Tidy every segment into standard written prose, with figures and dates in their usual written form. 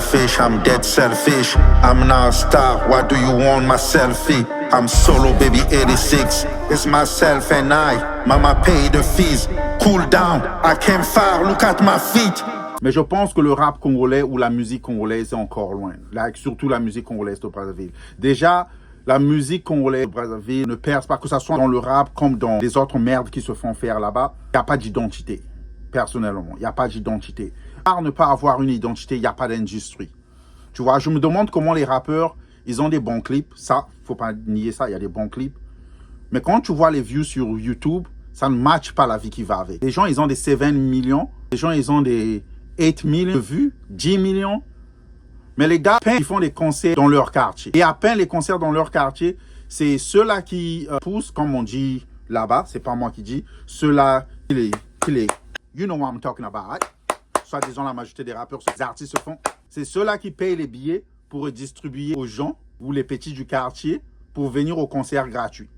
selfish, I'm dead selfish. I'm now a star, why do you want my selfie? I'm solo baby 86, it's myself and I. Mama pay the fees, cool down, I came far, look at my feet. Mais je pense que le rap congolais ou la musique congolaise est encore loin. Surtout la musique congolaise de Brazzaville. Déjà, la musique congolaise de Brazzaville ne perce pas, que ce soit dans le rap comme dans les autres merdes qui se font faire là-bas. Il n'y a pas d'identité, personnellement. Il n'y a pas d'identité. Par ne pas avoir une identité, il n'y a pas d'industrie. Tu vois, je me demande comment les rappeurs, ils ont des bons clips. Ça, faut pas nier ça, il y a des bons clips. Mais quand tu vois les views sur YouTube, ça ne matche pas la vie qui va avec. Les gens, ils ont des 7 millions. Les gens, ils ont des 8 millions de vues, 10 millions. Mais les gars, ils font des concerts dans leur quartier. Et à peine les concerts dans leur quartier, c'est ceux-là qui poussent, comme on dit là-bas, c'est pas moi qui dis, ceux-là qui les, you know what I'm talking about, right? Soit disons la majorité des rappeurs, ces artistes se font. C'est ceux-là qui payent les billets pour distribuer aux gens ou les petits du quartier pour venir au concert gratuit.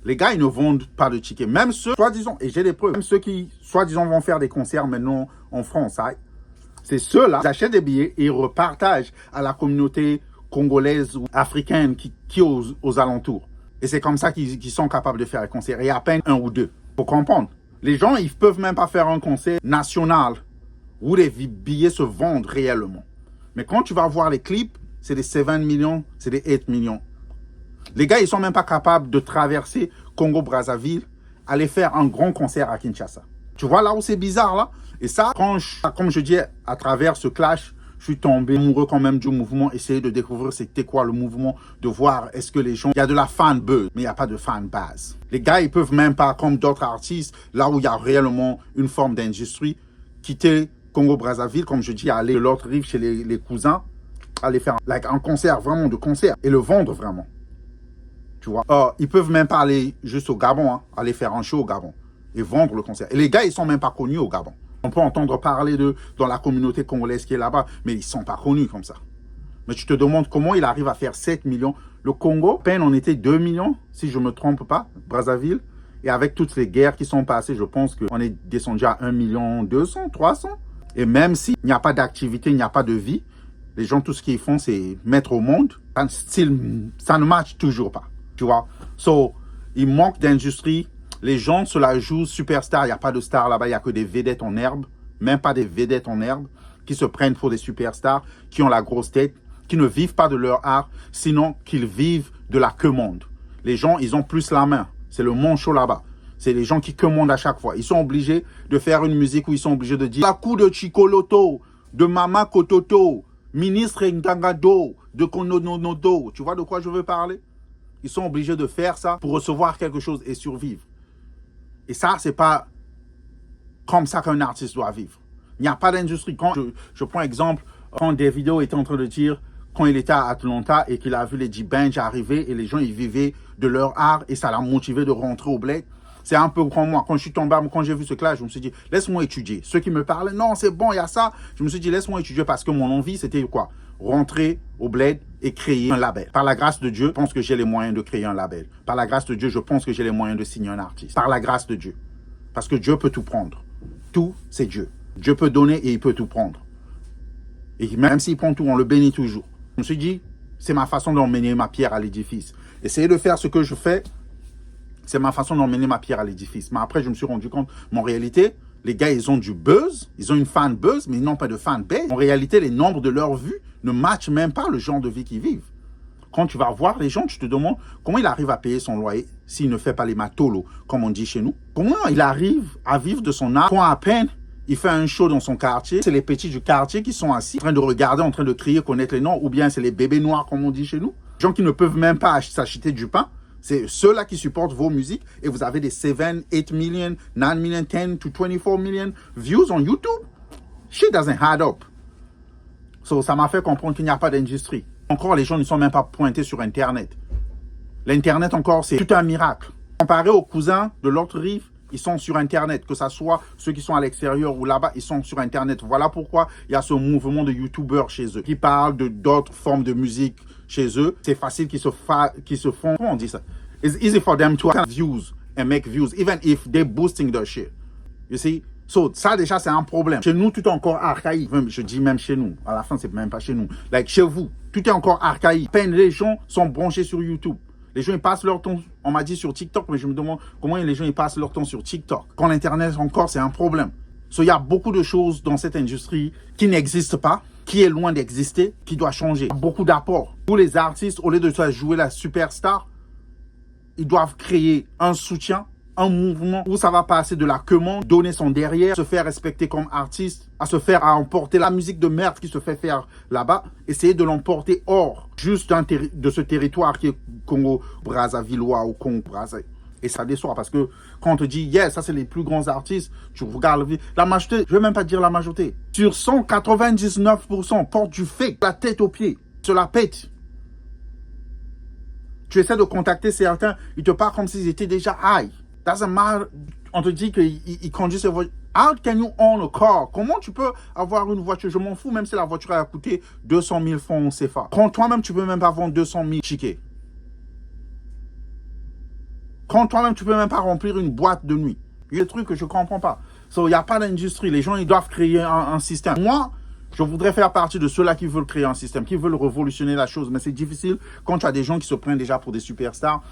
Les gars, ils ne vendent pas de tickets. Même ceux, soi-disant, et j'ai des preuves, même ceux qui, soi-disant, vont faire des concerts maintenant en France, hein, c'est ceux-là qui achètent des billets et repartagent à la communauté congolaise ou africaine qui est aux alentours. Et c'est comme ça qu'ils sont capables de faire les concerts. Et à peine un ou deux. Faut comprendre. Les gens, ils peuvent même pas faire un concert national où les billets se vendent réellement. Mais quand tu vas voir les clips, c'est des 7 millions, c'est des 8 millions. Les gars, ils sont même pas capables de traverser Congo-Brazzaville, aller faire un grand concert à Kinshasa. Tu vois là où c'est bizarre là? Et ça, comme je dis, à travers ce clash, je suis tombé amoureux quand même du mouvement, essayer de découvrir c'était quoi le mouvement, de voir est-ce que les gens, il y a de la fan buzz, mais il n'y a pas de fan base. Les gars, ils peuvent même pas, comme d'autres artistes, là où il y a réellement une forme d'industrie, quitter Congo-Brazzaville, comme je dis, aller de l'autre rive chez les cousins, aller faire un concert, vraiment de concert, et le vendre vraiment. Tu vois, ils peuvent même pas aller juste au Gabon, hein, aller faire un show au Gabon et vendre le concert. Et les gars, ils sont même pas connus au Gabon. On peut entendre parler d'eux dans la communauté congolaise qui est là-bas, mais ils sont pas connus comme ça. Mais tu te demandes comment il arrive à faire 7 millions. Le Congo, à peine on était 2 millions, si je me trompe pas, Brazzaville. Et avec toutes les guerres qui sont passées, je pense qu'on est descendu à 1 million 200, 300. Et même s'il n'y a pas d'activité, il n'y a pas de vie, les gens, tout ce qu'ils font, c'est mettre au monde. Ça ne marche toujours pas. Tu vois, il manque d'industrie. Les gens se la jouent superstar. Il n'y a pas de stars là-bas. Il n'y a que des vedettes en herbe. Même pas des vedettes en herbe qui se prennent pour des superstars, qui ont la grosse tête, qui ne vivent pas de leur art, sinon qu'ils vivent de la commande. Les gens, ils ont plus la main. C'est le manchot là-bas. C'est les gens qui commandent à chaque fois. Ils sont obligés de faire une musique où ils sont obligés de dire « La coup de Chikoloto, de Mama Kototo, ministre Ndangado, de Konononodo. » Tu vois de quoi je veux parler? Ils sont obligés de faire ça pour recevoir quelque chose et survivre. Et ça, c'est pas comme ça qu'un artiste doit vivre. Il n'y a pas d'industrie. Quand je prends exemple, quand Davido était en train de dire, quand il était à Atlanta et qu'il a vu les G-Bench arriver et les gens, ils vivaient de leur art et ça l'a motivé de rentrer au bled. C'est un peu comme moi. Quand je suis tombé, quand j'ai vu ce clash, je me suis dit, laisse-moi étudier. Ceux qui me parlaient, non, c'est bon, il y a ça. Je me suis dit, laisse-moi étudier parce que mon envie, c'était quoi? Rentrer au bled et créer un label. Par la grâce de Dieu, je pense que j'ai les moyens de créer un label. Par la grâce de Dieu, je pense que j'ai les moyens de signer un artiste. Par la grâce de Dieu. Parce que Dieu peut tout prendre. Tout, c'est Dieu. Dieu peut donner et il peut tout prendre. Et même s'il prend tout, on le bénit toujours. Je me suis dit, c'est ma façon d'emmener ma pierre à l'édifice. Essayer de faire ce que je fais, c'est ma façon d'emmener ma pierre à l'édifice. Mais après, je me suis rendu compte, en réalité, les gars, ils ont du buzz, ils ont une fan buzz, mais ils n'ont pas de fan base. En réalité, les nombres de leurs vues ne matchent même pas le genre de vie qu'ils vivent. Quand tu vas voir les gens, tu te demandes comment il arrive à payer son loyer s'il ne fait pas les matolos, comme on dit chez nous. Comment il arrive à vivre de son art quand à peine il fait un show dans son quartier. C'est les petits du quartier qui sont assis, en train de regarder, en train de crier, connaître les noms, ou bien c'est les bébés noirs, comme on dit chez nous. Les gens qui ne peuvent même pas s'acheter du pain. C'est ceux-là qui supportent vos musiques et vous avez des 7, 8 million, 9 million, 10 to 24 million views on YouTube. Shit doesn't add up. So, ça m'a fait comprendre qu'il n'y a pas d'industrie. Encore, les gens ne sont même pas pointés sur Internet. L'Internet, encore, c'est tout un miracle. Comparé aux cousins de l'autre rive, ils sont sur Internet. Que ce soit ceux qui sont à l'extérieur ou là-bas, ils sont sur Internet. Voilà pourquoi il y a ce mouvement de YouTubers chez eux qui parlent d'autres formes de musique chez eux. C'est facile qu'ils se font, comment on dit ça? It's easy for them to have views and make views, even if they're boosting their shit. You see? So, ça, déjà, c'est un problème. Chez nous, tout est encore archaïque. Je dis même chez nous. À la fin, c'est même pas chez nous. Like, chez vous, tout est encore archaïque. À peine les gens sont branchés sur YouTube. Les gens, ils passent leur temps, on m'a dit sur TikTok, mais je me demande comment les gens, ils passent leur temps sur TikTok. Quand l'Internet, encore, c'est un problème. So, il y a beaucoup de choses dans cette industrie qui n'existent pas, qui est loin d'exister, qui doit changer. Beaucoup d'apports. Pour les artistes, au lieu de jouer la superstar, ils doivent créer un soutien, un mouvement où ça va passer de la commande, donner son derrière, se faire respecter comme artiste, à se faire emporter la musique de merde qui se fait faire là-bas, essayer de l'emporter hors juste de ce territoire qui est Congo-Brazzavillois ou Congo-Brazzaville. Et ça déçoit parce que quand on te dit, yeah, ça c'est les plus grands artistes, tu regardes la majorité, je vais même pas dire la majorité. Sur 199% portent du fake, la tête aux pieds, se la pète. Tu essaies de contacter certains, ils te parlent comme s'ils étaient déjà high. Doesn't matter. On te dit qu'ils conduisent ces voitures. How can you own a car? Comment tu peux avoir une voiture? Je m'en fous, même si la voiture a coûté 200 000 francs CFA. Quand toi-même, tu peux même pas vendre 200 000 chiquets. Quand toi-même, tu peux même pas remplir une boîte de nuit. Il y a des trucs que je comprends pas. So, il n'y a pas d'industrie. Les gens, ils doivent créer un système. Moi, je voudrais faire partie de ceux-là qui veulent créer un système, qui veulent révolutionner la chose. Mais c'est difficile quand tu as des gens qui se prennent déjà pour des superstars.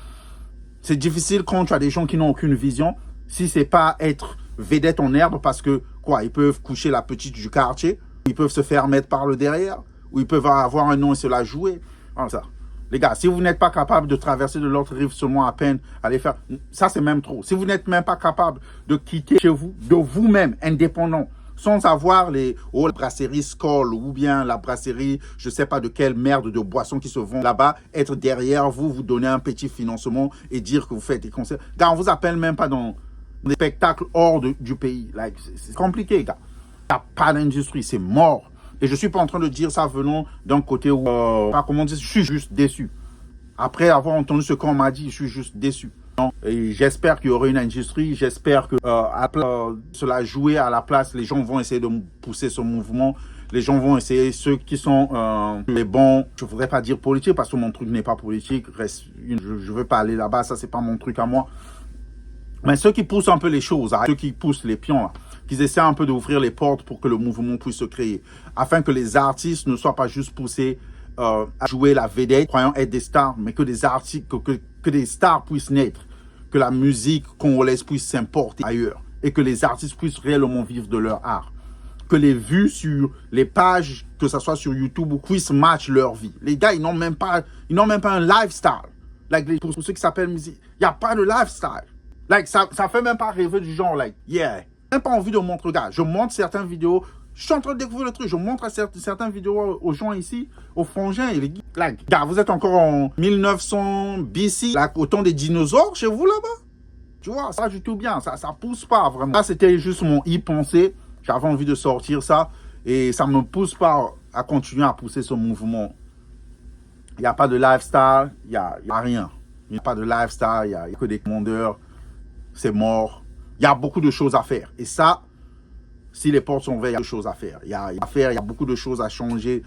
C'est difficile quand tu as des gens qui n'ont aucune vision. Si c'est pas être vedette en herbe parce que, quoi, ils peuvent coucher la petite du quartier, ils peuvent se faire mettre par le derrière, ou ils peuvent avoir un nom et se la jouer. Comme ça. Les gars, si vous n'êtes pas capable de traverser de l'autre rive seulement à peine, aller faire... Ça, c'est même trop. Si vous n'êtes même pas capable de quitter chez vous, de vous-même, indépendant, sans avoir la brasserie Skoll ou bien la brasserie, je sais pas de quelle merde de boissons qui se vend là-bas, être derrière vous, vous donner un petit financement et dire que vous faites des concerts. Gars, on vous appelle même pas dans des spectacles hors du pays. Like, c'est compliqué, gars. Il n'y a pas d'industrie, c'est mort. Et je suis pas en train de dire ça venant d'un côté où, pas comment dire, je suis juste déçu. Après avoir entendu ce qu'on m'a dit, je suis juste déçu. Et j'espère qu'il y aura une industrie, j'espère que cela jouer à la place, les gens vont essayer de pousser ce mouvement, les gens vont essayer, ceux qui sont les bons, je ne voudrais pas dire politique parce que mon truc n'est pas politique, je ne veux pas aller là-bas, ça c'est pas mon truc à moi. Mais ceux qui poussent un peu les choses, ceux qui poussent les pions, qu'ils essaient un peu d'ouvrir les portes pour que le mouvement puisse se créer, afin que les artistes ne soient pas juste poussés à jouer la vedette, croyant être des stars, mais que des artistes, que des stars puissent naître, que la musique congolaise puisse s'importer ailleurs et que les artistes puissent réellement vivre de leur art. Que les vues sur les pages, que ce soit sur YouTube, puissent match leur vie. Les gars, ils n'ont même pas un lifestyle. Like, pour ceux qui s'appellent musique, il n'y a pas de lifestyle. Like, ça fait même pas rêver du genre, like, yeah. Même pas envie de montrer, gars. Je montre certaines vidéos. Je suis en train de découvrir le truc. Je montre certaines vidéos aux gens ici, aux frangins. Et les like, gars, vous êtes encore en 1900 BC, like, au temps des dinosaures chez vous là-bas. Tu vois, ça, du tout bien. Ça pousse pas vraiment. Ça, c'était juste mon y-pensée. J'avais envie de sortir ça. Et ça me pousse pas à continuer à pousser ce mouvement. Il n'y a pas de lifestyle. Il n'y a rien. Il n'y a pas de lifestyle. Il n'y a que des commandeurs. C'est mort. Il y a beaucoup de choses à faire. Et ça, si les portes sont ouvertes, il y a des choses à faire. Il y a beaucoup de choses à changer.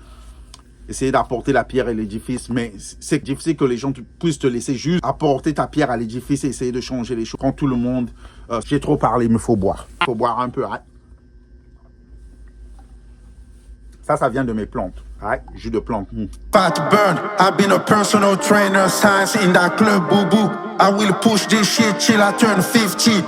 Essayer d'apporter la pierre à l'édifice. Mais c'est difficile que les gens puissent te laisser juste apporter ta pierre à l'édifice et essayer de changer les choses. Quand tout le monde... j'ai trop parlé, il me faut boire. Il faut boire un peu. Hein? Ça vient de mes plantes. Right? Jus de plante. Fat burn, I've been a personal trainer, science in that club, boo boo. I will push this shit till I turn 50.